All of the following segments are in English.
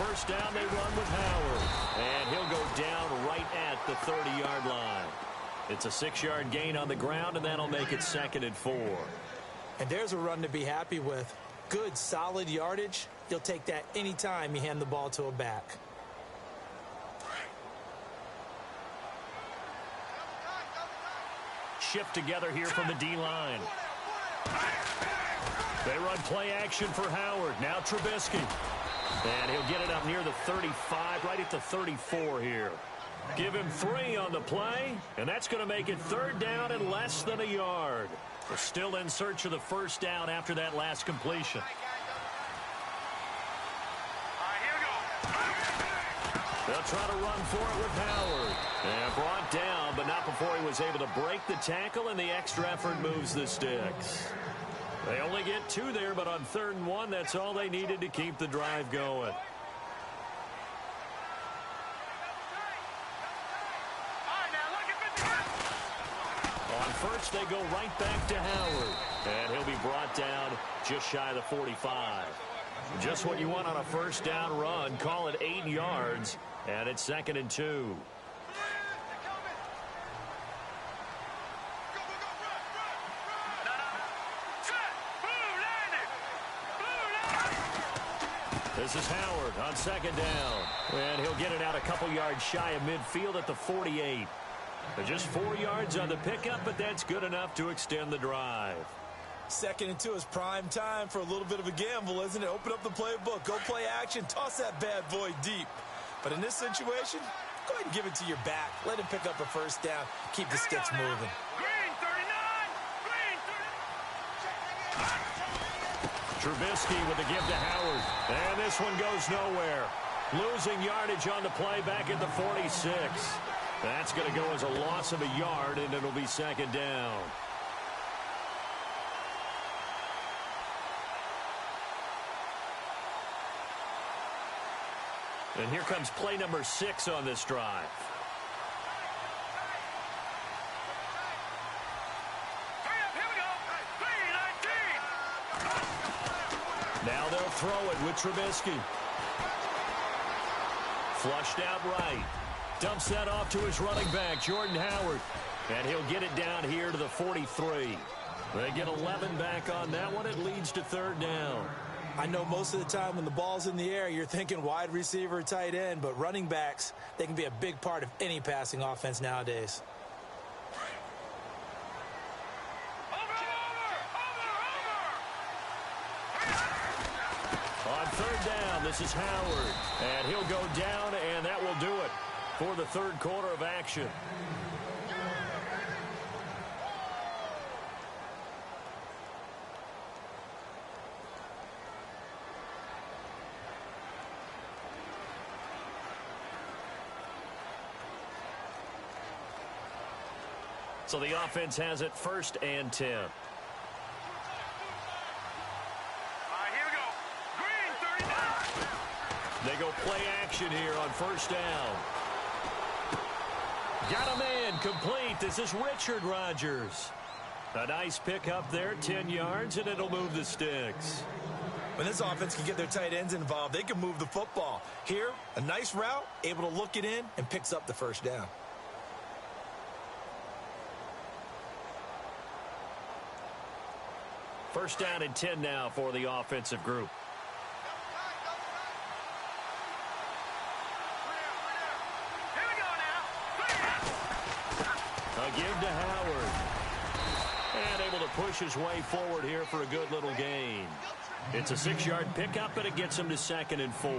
first down, they run with Howard. And he'll go down right at the 30-yard line. It's a 6-yard gain on the ground, and that'll make it 2nd and 4. And there's a run to be happy with. Good, solid yardage. You'll take that any time you hand the ball to a back. Shift together here from the D-line. They run play action for Howard. Now Trubisky. And he'll get it up near the 35, right at the 34 here. Give him 3 on the play, and that's going to make it 3rd down and less than a yard. We're still in search of the first down after that last completion. They'll try to run for it with Howard. And brought down, but not before he was able to break the tackle, and the extra effort moves the sticks. They only get 2 there, but on 3rd and 1, that's all they needed to keep the drive going. On first, they go right back to Howard. And he'll be brought down just shy of the 45. Just what you want on a first down run. Call it 8 yards. And it's 2nd and 2. This is Howard on 2nd down. And he'll get it out a couple yards shy of midfield at the 48. Just 4 yards on the pickup, but that's good enough to extend the drive. 2nd and 2 is prime time for a little bit of a gamble, isn't it? Open up the playbook, go play action, toss that bad boy deep. But in this situation, go ahead and give it to your back. Let him pick up a first down. Keep the sticks moving. Green 39! Green 39! Trubisky with the give to Howard. And this one goes nowhere. Losing yardage on the play back at the 46. That's going to go as a loss of a yard, and it'll be 2nd down. And here comes play number 6 on this drive. Now they'll throw it with Trubisky. Flushed out right. Dumps that off to his running back, Jordan Howard. And he'll get it down here to the 43. They get 11 back on that one. It leads to 3rd down. I know most of the time when the ball's in the air, you're thinking wide receiver, tight end, but running backs, they can be a big part of any passing offense nowadays. On 3rd down, this is Howard. And he'll go down, and that will do it for the 3rd quarter of action. So the offense has it 1st and 10. Here we go. Green 39! They go play action here on 1st down. Got a man complete. This is Richard Rodgers. A nice pick up there, 10 yards, and it'll move the sticks. When this offense can get their tight ends involved, they can move the football. Here, a nice route, able to look it in, and picks up the 1st down. First down and 10 now for the offensive group. Here we go now. A give to Howard. And able to push his way forward here for a good little gain. It's a 6-yard pickup, but it gets him to 2nd and 4.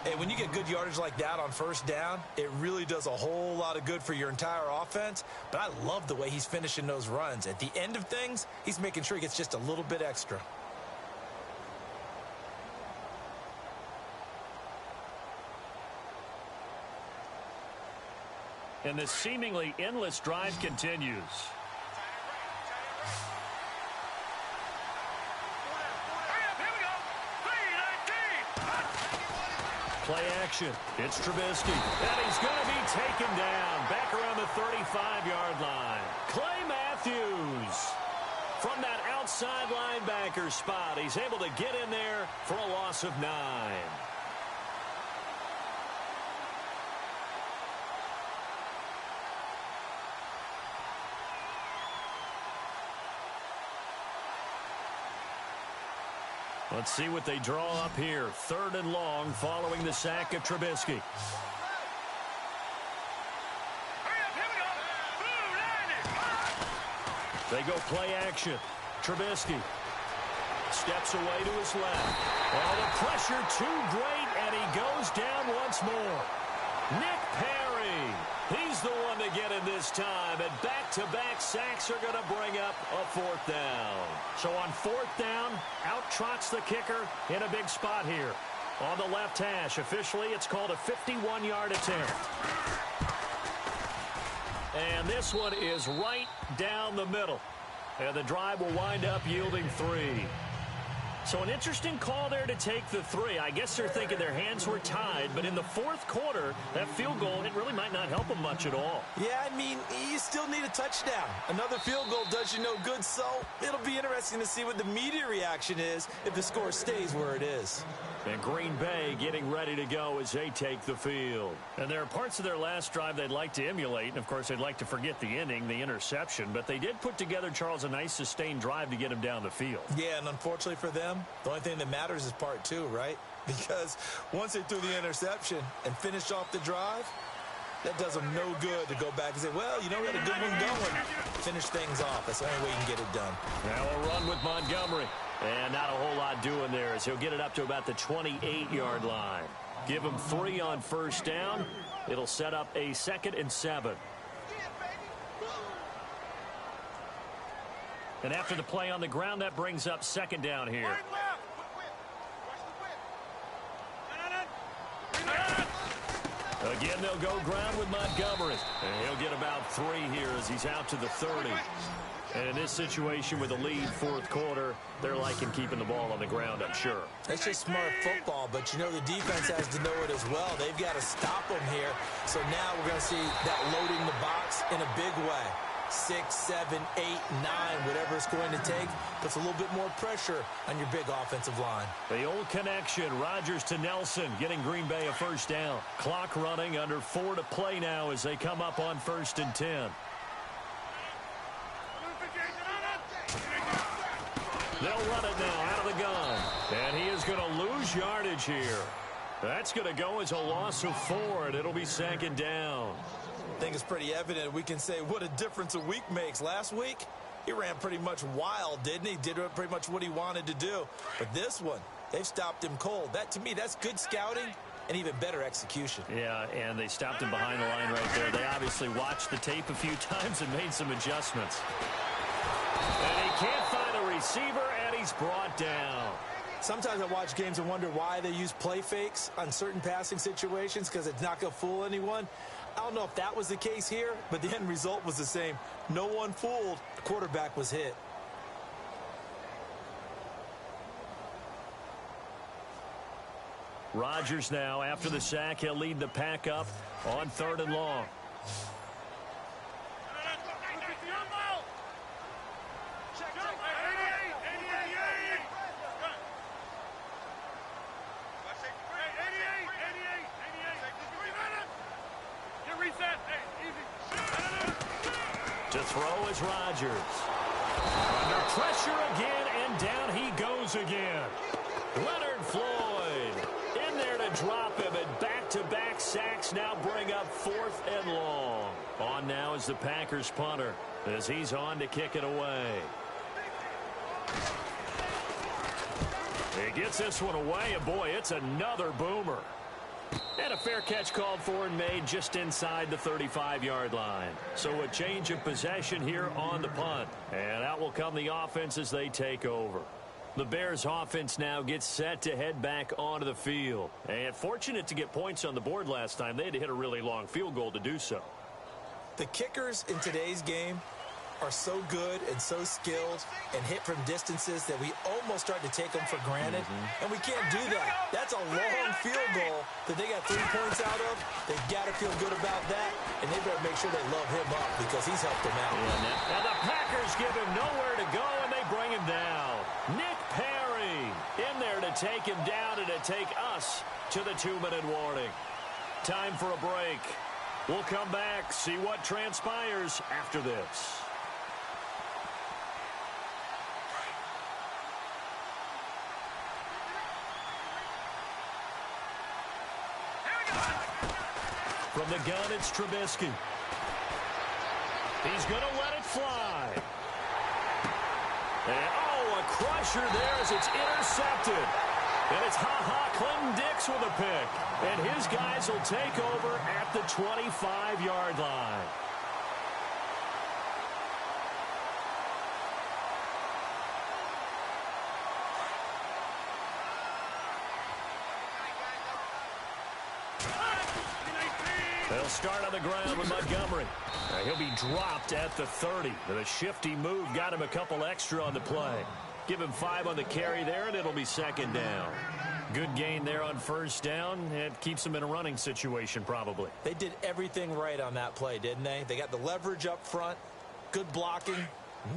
Hey, when you get good yardage like that on 1st down, it really does a whole lot of good for your entire offense. But I love the way he's finishing those runs. At the end of things, he's making sure he gets just a little bit extra. And this seemingly endless drive continues. Play action. It's Trubisky. And he's going to be taken down back around the 35-yard line. Clay Matthews from that outside linebacker spot. He's able to get in there for a loss of 9. Let's see what they draw up here. 3rd and long following the sack of Trubisky. They go play action. Trubisky steps away to his left. Oh, the pressure too great, and he goes down once more. Nick Perry, he's the one to get in this time, and back-to-back sacks are going to bring up a 4th down. So on 4th down, out trots the kicker in a big spot here. On the left hash, officially it's called a 51-yard attempt. And this one is right down the middle. And the drive will wind up yielding 3. So an interesting call there to take the 3. I guess they're thinking their hands were tied, but in the 4th quarter, that field goal, it really might not help them much at all. Yeah, I mean, you still need a touchdown. Another field goal does you no good, so it'll be interesting to see what the media reaction is if the score stays where it is. And Green Bay getting ready to go as they take the field. And there are parts of their last drive they'd like to emulate. And, of course, they'd like to forget the ending, the interception. But they did put together, Charles, a nice sustained drive to get him down the field. Yeah, and unfortunately for them, the only thing that matters is part 2, right? Because once they threw the interception and finished off the drive, that does them no good to go back and say, well, you know, we had a good one going. Finish things off. That's the only way you can get it done. Now a run with Montgomery. And not a whole lot doing there as he'll get it up to about the 28-yard line. Give him 3 on 1st down. It'll set up a 2nd and 7. And after the play on the ground, that brings up 2nd down here. Again, they'll go ground with Montgomery. And he'll get about 3 here as he's out to the 30. And in this situation with a lead 4th quarter, they're liking keeping the ball on the ground, I'm sure. That's just smart football, but you know the defense has to know it as well. They've got to stop them here. So now we're going to see that loading the box in a big way. 6, 7, 8, 9, whatever it's going to take, puts a little bit more pressure on your big offensive line. The old connection, Rodgers to Nelson, getting Green Bay a 1st down. Clock running, under 4 to play now as they come up on 1st and 10. They'll run it now out of the gun. And he is going to lose yardage here. That's going to go as a loss of 4, and it'll be 2nd down. I think it's pretty evident. We can say what a difference a week makes. Last week, he ran pretty much wild, didn't he? Did pretty much what he wanted to do. But this one, they've stopped him cold. That, to me, that's good scouting and even better execution. Yeah, and they stopped him behind the line right there. They obviously watched the tape a few times and made some adjustments. And he can't find a receiver, and he's brought down. Sometimes I watch games and wonder why they use play fakes on certain passing situations because it's not going to fool anyone. I don't know if that was the case here, but the end result was the same. No one fooled. The quarterback was hit. Rodgers now, after the sack, he'll lead the pack up on 3rd and long. To throw is Rodgers. Under pressure again, and down he goes again. Leonard Floyd in there to drop him, and back-to-back sacks now bring up 4th and long. On now is the Packers punter as he's on to kick it away. He gets this one away, and boy, it's another boomer. And a fair catch called for and made just inside the 35-yard line. So a change of possession here on the punt. And out will come the offense as they take over. The Bears offense now gets set to head back onto the field. And fortunate to get points on the board last time. They had to hit a really long field goal to do so. The kickers in today's game are so good and so skilled and hit from distances that we almost start to take them for granted. And we can't do that. That's a long field goal that they got 3 points out of. They've got to feel good about that, and they better make sure they love him up because he's helped them out. Yeah, and the Packers give him nowhere to go, and they bring him down. Nick Perry in there to take him down and to take us to the 2-minute warning. Time for a break. We'll come back, see what transpires after this. From the gun, it's Trubisky. He's going to let it fly. And, oh, a crusher there as it's intercepted. And it's Clinton Dix with a pick. And his guys will take over at the 25-yard line. They'll start on the ground with Montgomery. He'll be dropped at the 30. The shifty move got him a couple extra on the play. Give him 5 on the carry there, and it'll be second down. Good gain there on first down. It keeps them in a running situation, probably. They did everything right on that play, didn't they? They got the leverage up front, good blocking,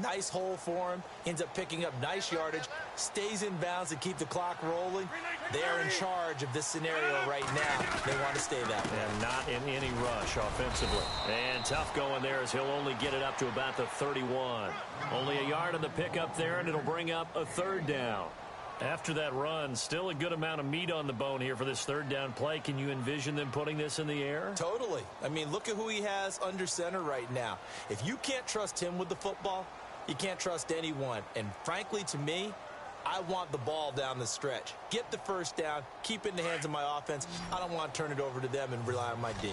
nice hole for him. Ends up picking up nice yardage, stays in bounds to keep the clock rolling. They are in charge of this scenario right now. They want to stay that way. And not in any rush offensively. And tough going there as he'll only get it up to about the 31. Only a yard on the pickup there, and it'll bring up a third down. After that run, still a good amount of meat on the bone here for this third down play. Can you envision them putting this in the air? Totally. I mean, look at who he has under center right now. If you can't trust him with the football, you can't trust anyone. And frankly, to me, I want the ball down the stretch. Get the first down, keep it in the hands of my offense. I don't want to turn it over to them and rely on my D.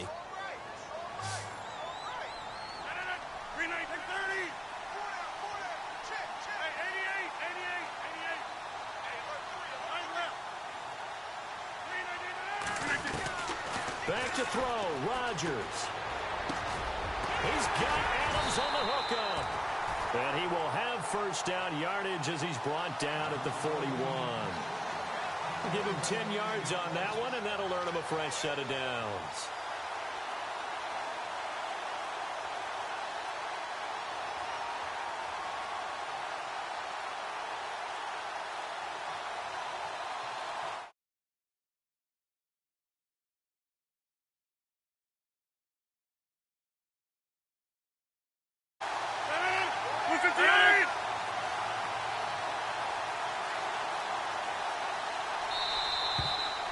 Back to throw, Rodgers. He's got Adams on the hookup. And he will have first down yardage as he's brought down at the 41. Give him 10 yards on that one, and that'll earn him a fresh set of downs.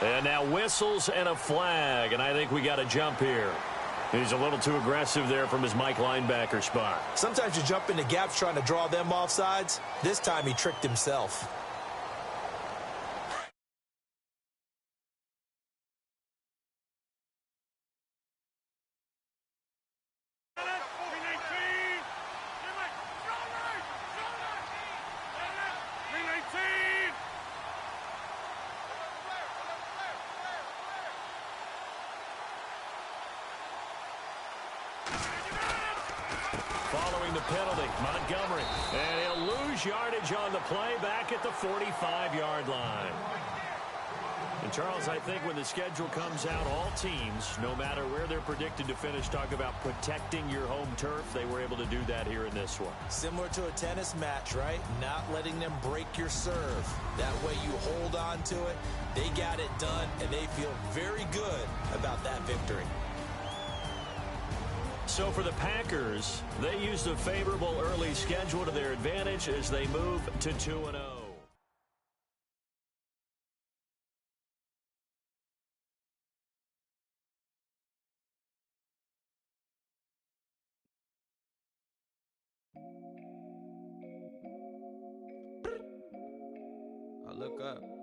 And now whistles and a flag, and I think we got a jump here. He's a little too aggressive there from his Mike linebacker spot. Sometimes you jump into gaps trying to draw them off sides. This time he tricked himself. Following the penalty, Montgomery. And he'll lose yardage on the play back at the 45-yard line. And, Charles, I think when the schedule comes out, all teams, no matter where they're predicted to finish, talk about protecting your home turf. They were able to do that here in this one. Similar to a tennis match, right? Not letting them break your serve. That way you hold on to it. They got it done, and they feel very good about that victory. So for the Packers, they used a favorable early schedule to their advantage as they move to 2-0. I look up.